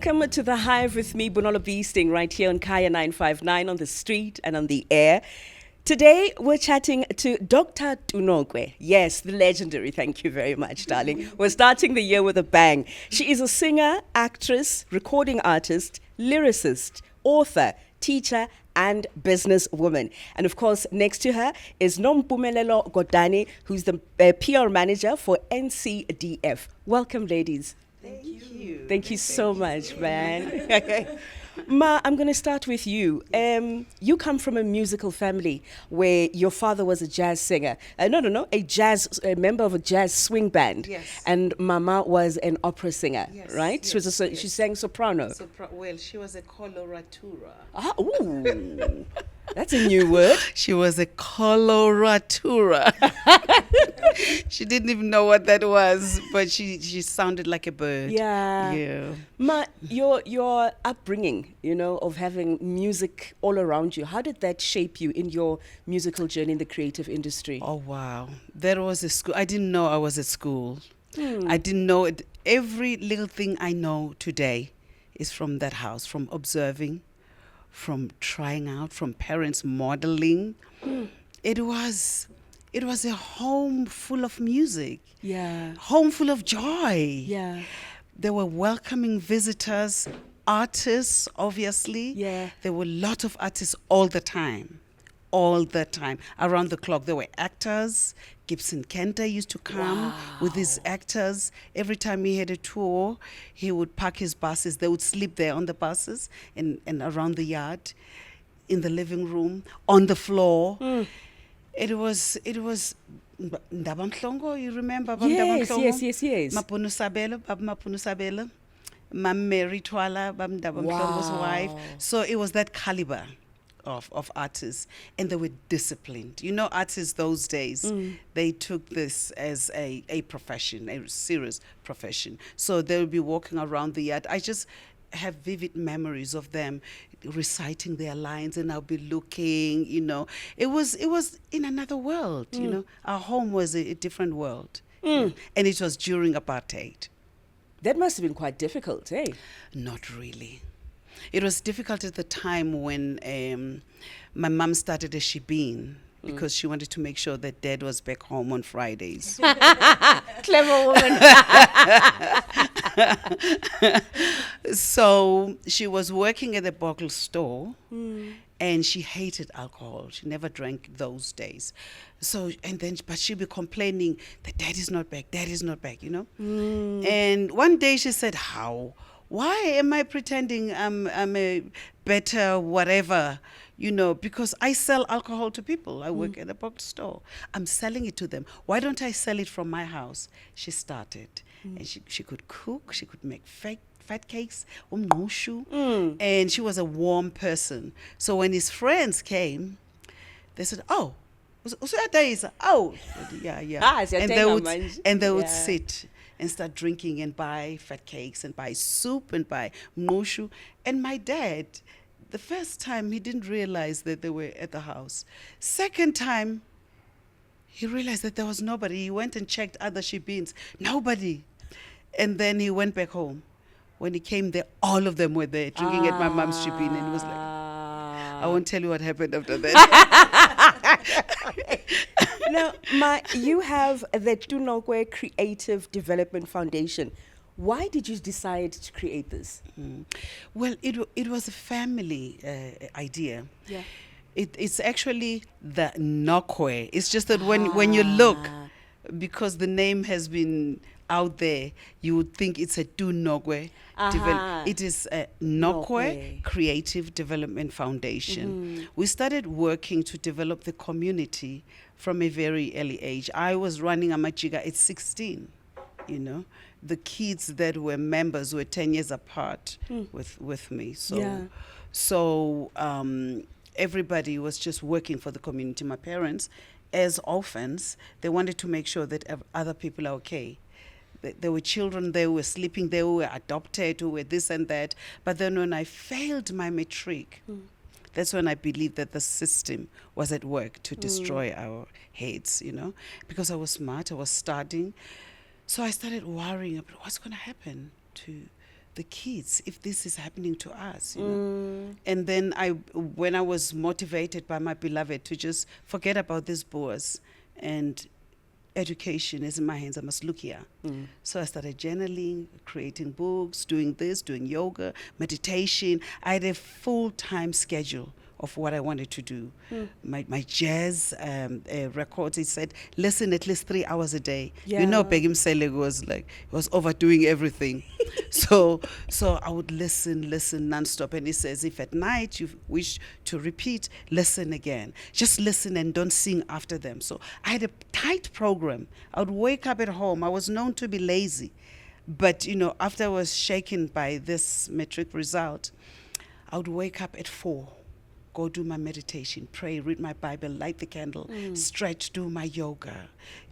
Welcome to the Hive with me, Bonolo BSting, right here on Kaya 959 on the street and on the air. Today, we're chatting to Dr. Nokwe. Yes, the legendary. Thank you very much, darling. We're starting the year with a bang. She is a singer, actress, recording artist, lyricist, author, teacher, and businesswoman. And of course, next to her is Mojapelo Godani, who's the PR manager for NCDF. Welcome, ladies. Thank you. Thank you so much, man. Ma, I'm going to start with you. You come from a musical family where your father was a jazz singer. A member of a jazz swing band. Yes. And Mama was an opera singer, Yes, right? yes, She sang soprano. Well, she was a coloratura. Ooh, that's a new word. She was a coloratura. She didn't even know what that was, but she sounded like a bird. Yeah. Ma, your upbringing, of having music all around you, how did that shape you in your musical journey in the creative industry? Oh, wow. There was a school. I didn't know I was at school. I didn't know it. Every little thing I know today is from that house, from observing, from trying out, from parents modeling. It was a home full of music. Yeah. Home full of joy. Yeah. There were welcoming visitors, artists, obviously. Yeah. There were a lot of artists all the time. All the time. Around the clock. There were actors. Gibson Kenta used to come with his actors. Every time he had a tour, he would park his buses. They would sleep there on the buses and around the yard, in the living room, on the floor. It was Ndabamhlongo, you remember? Yes. Mapunu Sabela. Mam Mary Twala, Bam Ndabamhlongo's wife. So it was that caliber of artists, and they were disciplined. Artists those days, they took this as a profession, a serious profession. So they would be walking around the yard. I just have vivid memories of them reciting their lines, and I'll be looking, It was in another world, Our home was a different world. And it was during apartheid. That must have been quite difficult, eh? Not really. It was difficult at the time when my mom started a shebeen because she wanted to make sure that Dad was back home on Fridays. Clever woman. So she was working at the bottle store, and she hated alcohol. She never drank those days. So, but she'd be complaining that Dad is not back, And one day she said, "How? Why am I pretending I'm a better whatever, because I sell alcohol to people. I work at a box store. I'm selling it to them. Why don't I sell it from my house?" She started. And she could cook. She could make fat cakes, and she was a warm person. So when his friends came, they said, "Oh, yeah. And they would sit and start drinking and buy fat cakes and buy soup and buy mnoshu. And my dad, the first time, he didn't realize that they were at the house. Second time, he realized that there was nobody. He went and checked other shebeens. Nobody. And then he went back home. When he came there, all of them were there drinking at my mom's shebeen. And he was like, I won't tell you what happened after that. Now, you have the Nokwe Creative Development Foundation. Why did you decide to create this? Well, it was a family idea. Yeah. It's actually the Nokwe. It's just that when you look, because the name has been out there, you would think it's a Nokwe. It is a Nokwe Creative Development Foundation. We started working to develop the community from a very early age. I was running Amajiga at 16, The kids that were members were 10 years apart with me. So everybody was just working for the community. My parents, as orphans, they wanted to make sure that other people are okay. There were children there who were sleeping there, who were adopted, who were this and that. But then when I failed my matric, that's when I believed that the system was at work to destroy our heads, because I was smart, I was studying. So I started worrying about what's going to happen to the kids if this is happening to us, you know. And then when I was motivated by my beloved to just forget about these boers and education is in my hands, I must look here. So I started journaling, creating books, doing this, doing yoga, meditation. I had a full-time schedule of what I wanted to do. My jazz records, it said, listen at least 3 hours a day. Yeah. You know, Begim Selig was overdoing everything. so I would listen nonstop. And he says, if at night you wish to repeat, listen again. Just listen and don't sing after them. So I had a tight program. I would wake up at home. I was known to be lazy. But, you know, after I was shaken by this matric result, I would wake up at 4. Go do my meditation, pray, read my Bible, light the candle, stretch, do my yoga,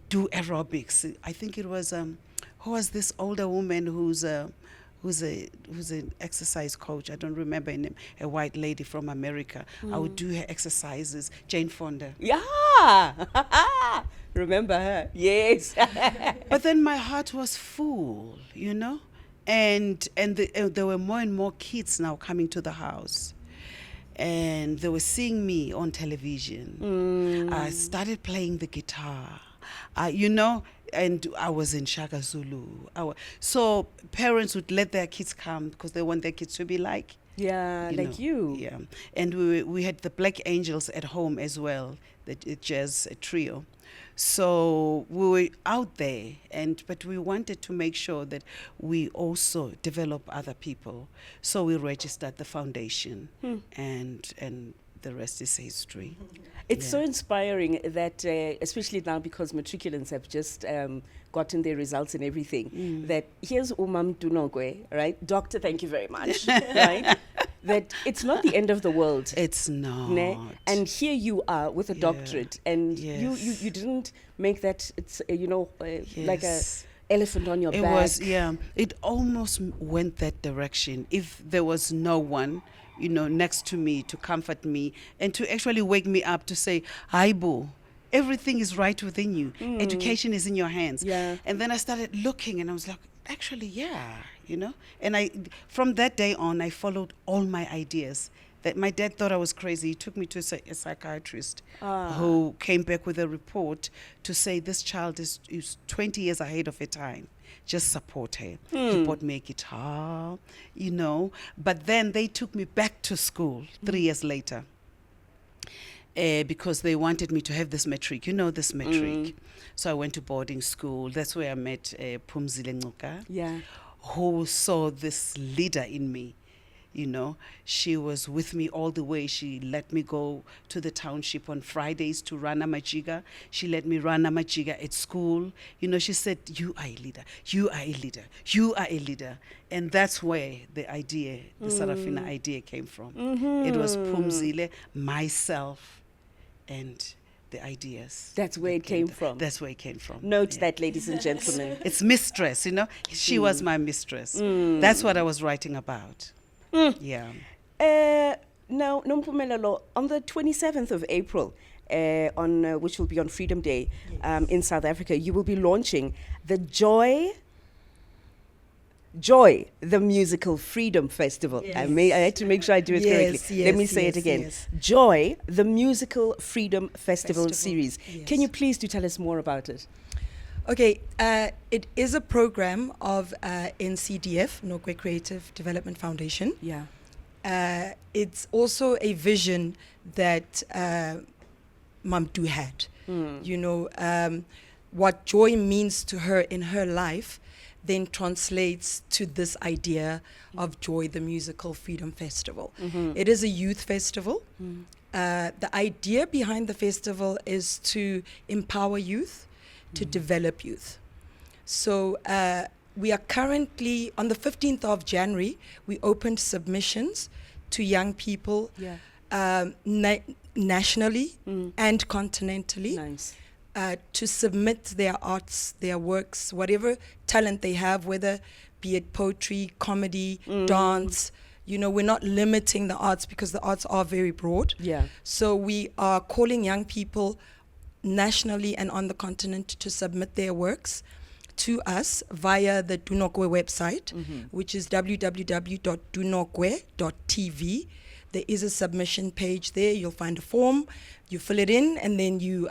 do aerobics. I think it was who was this older woman who's an exercise coach? I don't remember her name. A white lady from America. I would do her exercises. Jane Fonda. Yeah. Remember her? Yes. But then my heart was full, you know, and there were more and more kids now coming to the house. And they were seeing me on television. I started playing the guitar, you know, and I was in Shaka Zulu. So parents would let their kids come because they want their kids to be like, you. Yeah, and we had the Black Angels at home as well, the jazz trio. So we were out there, but we wanted to make sure that we also develop other people. So we registered the foundation, and the rest is history. It's so inspiring that, especially now because matriculants have just gotten their results and everything, that here's Umam Nokwe, right? Doctor, thank you very much, right? That it's not the end of the world. It's not. Ne? And here you are with a doctorate, and you didn't make that, it's like a elephant on your back. It was, it almost went that direction. If there was no one, you know, next to me to comfort me and to actually wake me up to say, "Hi, boo, everything is right within you. Education is in your hands." Yeah. And then I started looking, and I was like, actually, you know. And from that day on, I followed all my ideas. That my dad thought I was crazy. He took me to a psychiatrist who came back with a report to say this child is 20 years ahead of her time. Just support her. He bought me a guitar, you know. But then they took me back to school 3 years later because they wanted me to have this matric. You know this matric. So I went to boarding school. That's where I met Phumzile Ncuka, who saw this leader in me. You know, she was with me all the way. She let me go to the township on Fridays to run Amajiga. She let me run Amajiga at school. You know, she said, "You are a leader. You are a leader. You are a leader." And that's where the idea, the Sarafina idea came from. It was Phumzile, myself, and the ideas. That's where it came from. That's where it came from. Note that, ladies and gentlemen. It's mistress, you know. She was my mistress. That's what I was writing about. Yeah. Now, Nompumelelo, on the 27th of April, which will be on Freedom Day in South Africa, you will be launching the Joy, the Musical Freedom Festival. Yes. I had to make sure I do it correctly. Let me say it again. Yes. Joy, the Musical Freedom Festival series. Yes. Can you please do tell us more about it? Okay, it is a program of NCDF, Nokwe Creative Development Foundation. Yeah. It's also a vision that Mamdu had. You know, what joy means to her in her life then translates to this idea of Joy, the Musical Freedom Festival. It is a youth festival. The idea behind the festival is to empower youth, to develop youth. So we are currently, on the 15th of January, we opened submissions to young people nationally and continentally. Nice. To submit their arts, their works, whatever talent they have, whether be it poetry, comedy, dance. You know, we're not limiting the arts because the arts are very broad. Yeah. So we are calling young people nationally and on the continent to submit their works to us via the Nokwe website, which is www.dunokwe.tv. There is a submission page there. You'll find a form. You fill it in, and then you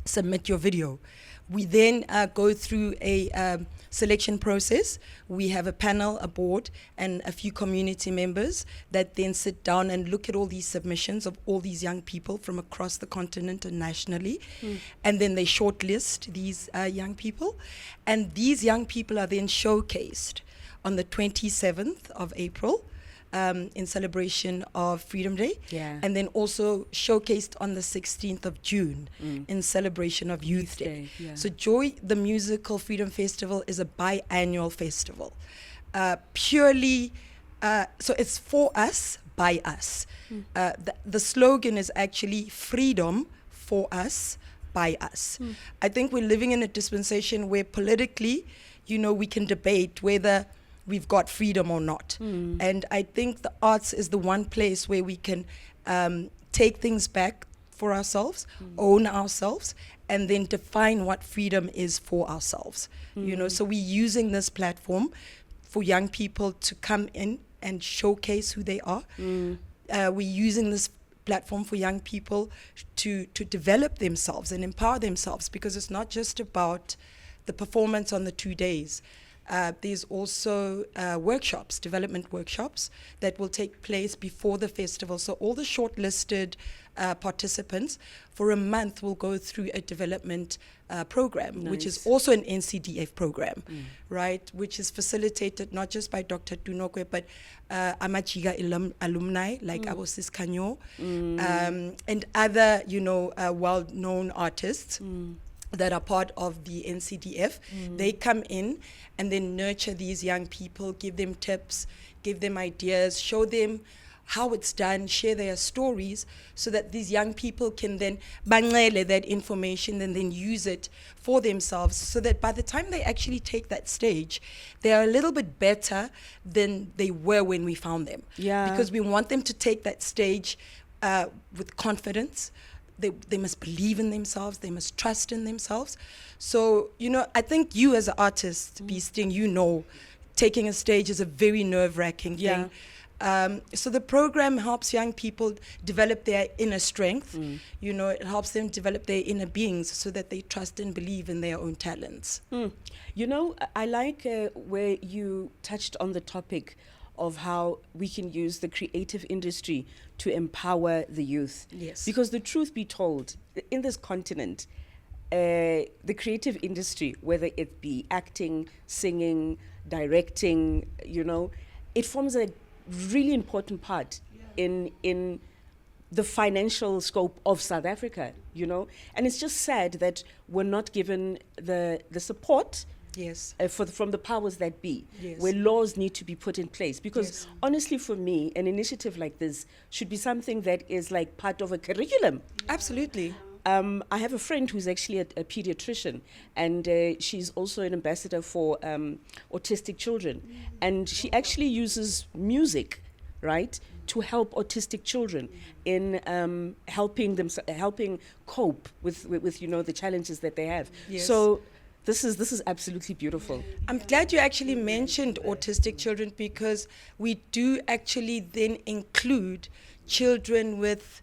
submit your video. We then go through a selection process. We have a panel, a board, and a few community members that then sit down and look at all these submissions of all these young people from across the continent and nationally. And then they shortlist these young people. And these young people are then showcased on the 27th of April. In celebration of Freedom Day, and then also showcased on the 16th of June in celebration of Youth Day. So Joy, the Musical Freedom Festival, is a biannual festival. Purely, so it's for us, by us. The slogan is actually freedom for us, by us. I think we're living in a dispensation where politically, we can debate whether we've got freedom or not. And I think the arts is the one place where we can take things back for ourselves, own ourselves, and then define what freedom is for ourselves. So we're using this platform for young people to come in and showcase who they are. We're using this platform for young people to develop themselves and empower themselves, because it's not just about the performance on the 2 days. There's also workshops, development workshops, that will take place before the festival. So all the shortlisted participants for a month will go through a development program, which is also an NCDF program, right? Which is facilitated not just by Dr. Nokwe, but Amachiga alumni like Abosis Kanyo, and other, well-known artists that are part of the NCDF. They come in and then nurture these young people, give them tips, give them ideas, show them how it's done, share their stories, so that these young people can then bangele that information and then use it for themselves, so that by the time they actually take that stage, they are a little bit better than they were when we found them. Because we want them to take that stage with confidence. They must believe in themselves. They must trust in themselves. So, I think you as an artist, BSting, taking a stage is a very nerve-wracking thing. So the program helps young people develop their inner strength. It helps them develop their inner beings so that they trust and believe in their own talents. I like where you touched on the topic of how we can use the creative industry to empower the youth. Yes. Because the truth be told, in this continent, the creative industry, whether it be acting, singing, directing, it forms a really important part in the financial scope of South Africa, And it's just sad that we're not given the support from the powers that be, where laws need to be put in place. Because honestly, for me, an initiative like this should be something that is like part of a curriculum. Absolutely. I have a friend who's actually a pediatrician, and she's also an ambassador for autistic children. And she actually uses music, right, to help autistic children in helping cope with the challenges that they have. So this is absolutely beautiful. I'm glad you actually mentioned autistic children, because we do actually then include children with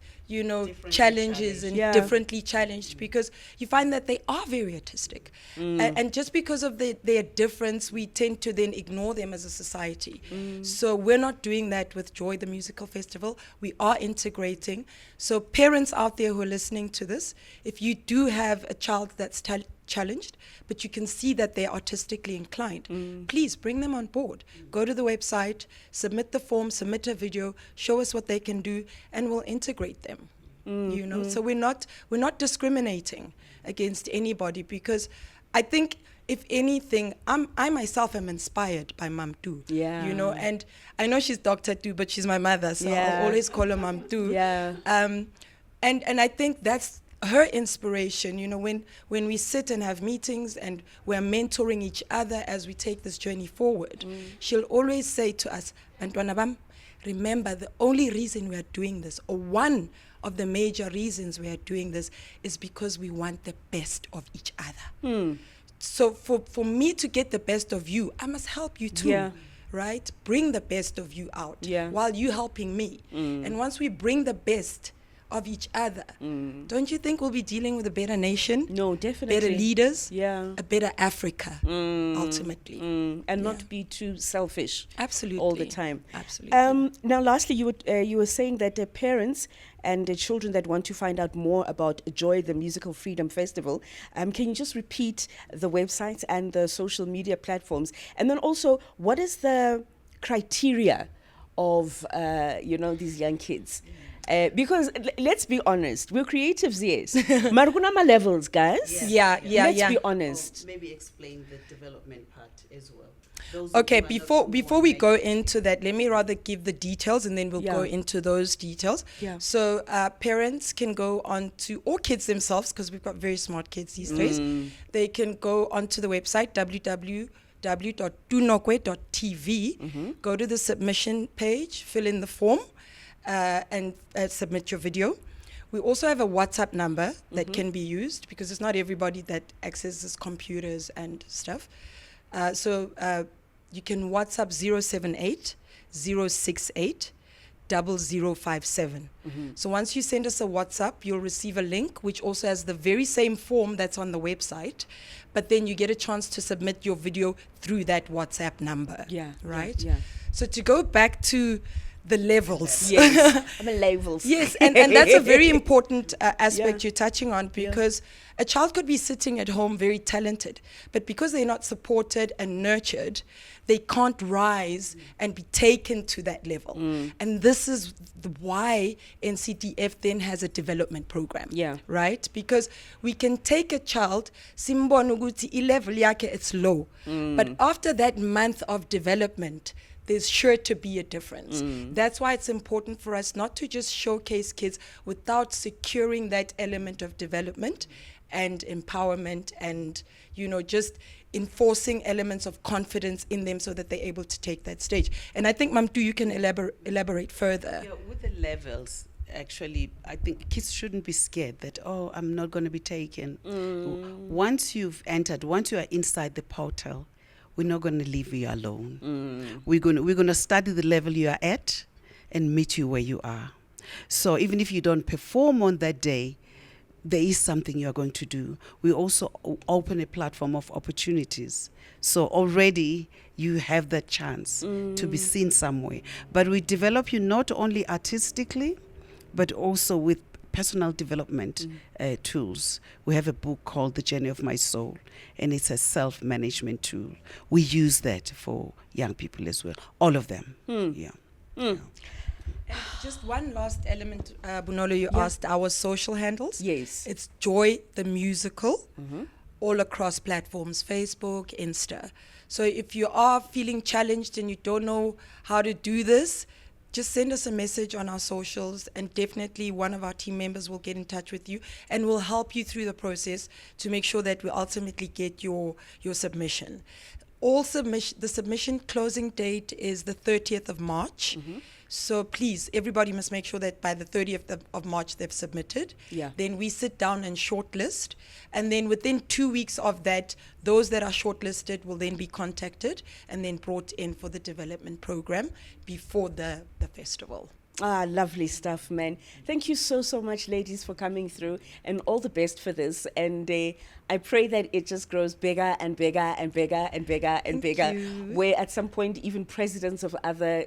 challenges and differently challenged, because you find that they are very autistic. And just because of their difference, we tend to then ignore them as a society. So we're not doing that with Joy, the Musical Festival. We are integrating. So parents out there who are listening to this, if you do have a child that's challenged, but you can see that they're artistically inclined, please bring them on board. Go to the website, submit the form, submit a video, show us what they can do, and we'll integrate them. So we're not discriminating against anybody, because I think, if anything, I myself am inspired by Mam Tu. And I know she's Dr. Tu, but she's my mother, so I'll always call her Mam Tu. And I think that's her inspiration. When we sit and have meetings and we're mentoring each other as we take this journey forward, she'll always say to us, Bantwana bam, remember, the only reason we are doing this, or one of the major reasons we are doing this, is because we want the best of each other. So for me to get the best of you, I must help you too. Yeah. Right? Bring the best of you out while you helping me. And once we bring the best of each other, don't you think we'll be dealing with a better nation? No, definitely. Better leaders, Yeah. a better Africa, ultimately. And not be too selfish. Absolutely. All the time. Absolutely. Now, lastly, you were saying that parents and the children that want to find out more about Joy, the Musical Freedom Festival, can you just repeat the websites and the social media platforms? And then also, what is the criteria of, these young kids? Because let's be honest, we're creatives, yes. Margunama levels, guys. Yeah. Let's be honest. Maybe explain the development part as well. Okay, before we go into that, let me rather give the details and then we'll go into those details. Yeah. So parents can go on to, or kids themselves, because we've got very smart kids these days, they can go onto the website www.tunokwe.tv, go to the submission page, fill in the form, and submit your video. We also have a WhatsApp number that can be used because it's not everybody that accesses computers and stuff. So you can WhatsApp 078 068 0057. So once you send us a WhatsApp, you'll receive a link which also has the very same form that's on the website, but then you get a chance to submit your video through that WhatsApp number. Right? Yeah. So to go back to the levels. Yes, I'm a levels. Yes, and that's a very important aspect you're touching on, because a child could be sitting at home very talented, but because they're not supported and nurtured, they can't rise and be taken to that level. And this is why NCDF then has a development program. Right? Because we can take a child, simbona ukuthi i-level yakhe it's low, but after that month of development, there's sure to be a difference. That's why it's important for us not to just showcase kids without securing that element of development and empowerment and, just enforcing elements of confidence in them so that they're able to take that stage. And I think, Mamtu, you can elaborate further. Yeah, with the levels, actually, I think kids shouldn't be scared that, I'm not going to be taken. Once you've entered, once you are inside the portal, we're not going to leave you alone. We're going to study the level you are at and meet you where you are. So even if you don't perform on that day, there is something you are going to do. We also open a platform of opportunities. So already you have that chance to be seen somewhere. But we develop you not only artistically, but also with personal development tools. We have a book called The Journey of My Soul, and it's a self-management tool. We use that for young people as well, all of them. And just one last element, Bonolo, you asked our social handles. Yes. It's Joy the Musical, all across platforms, Facebook, Insta. So if you are feeling challenged and you don't know how to do this, just send us a message on our socials, and definitely one of our team members will get in touch with you and will help you through the process to make sure that we ultimately get your submission. The submission closing date is the 30th of March. So please, everybody must make sure that by the 30th of March they've submitted. Then we sit down and shortlist. And then within 2 weeks of that, those that are shortlisted will then be contacted and then brought in for the development program before the festival. Lovely stuff, man. Thank you so much, ladies, for coming through, and all the best for this. And I pray that it just grows bigger and bigger and bigger and bigger and bigger, where at some point even presidents of other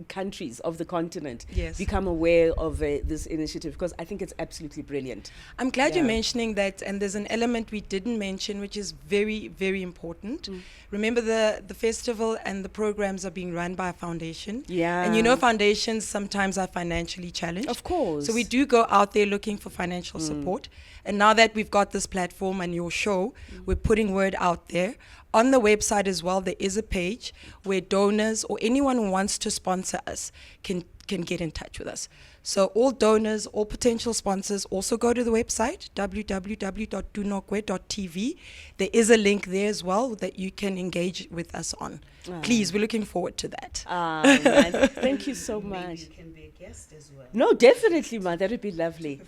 countries of the continent become aware of this initiative, because I think it's absolutely brilliant. I'm glad you're mentioning that, and there's an element we didn't mention which is very, very important. Remember, the festival and the programs are being run by a foundation. And foundations sometimes are financially challenged. Of course. So we do go out there looking for financial support. And now that we've got this platform and your show, we're putting word out there. On the website as well, there is a page where donors or anyone who wants to sponsor us can get in touch with us. So all donors, all potential sponsors also go to the website, www.tunokwe.tv. There is a link there as well that you can engage with us on. Please, we're looking forward to that. Man, thank you so much. Maybe you can be guest as well. No, definitely, ma. That would be lovely.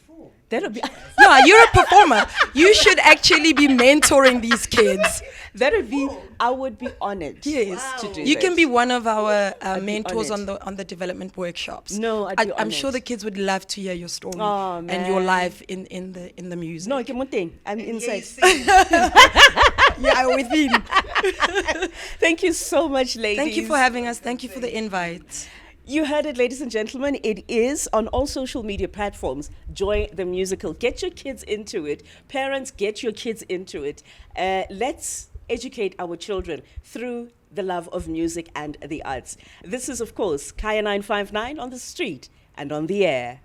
That would be. Yeah, you're a performer. You should actually be mentoring these kids. That would be. I would be honored. Yes, to do you that. can be one of our be mentors honoured. on the development workshops. No, I'd be I'm sure honoured. the kids would love to hear your story Oh, and your man. life in the music. No, come on, thing. I'm inside. Yeah, within. Thank you so much, ladies. Thank you for having us. Thank you for the invite. You heard it, ladies and gentlemen. It is on all social media platforms. Joy the Musical. Get your kids into it. Parents, get your kids into it. Let's educate our children through the love of music and the arts. This is, of course, Kaya 959 on the street and on the air.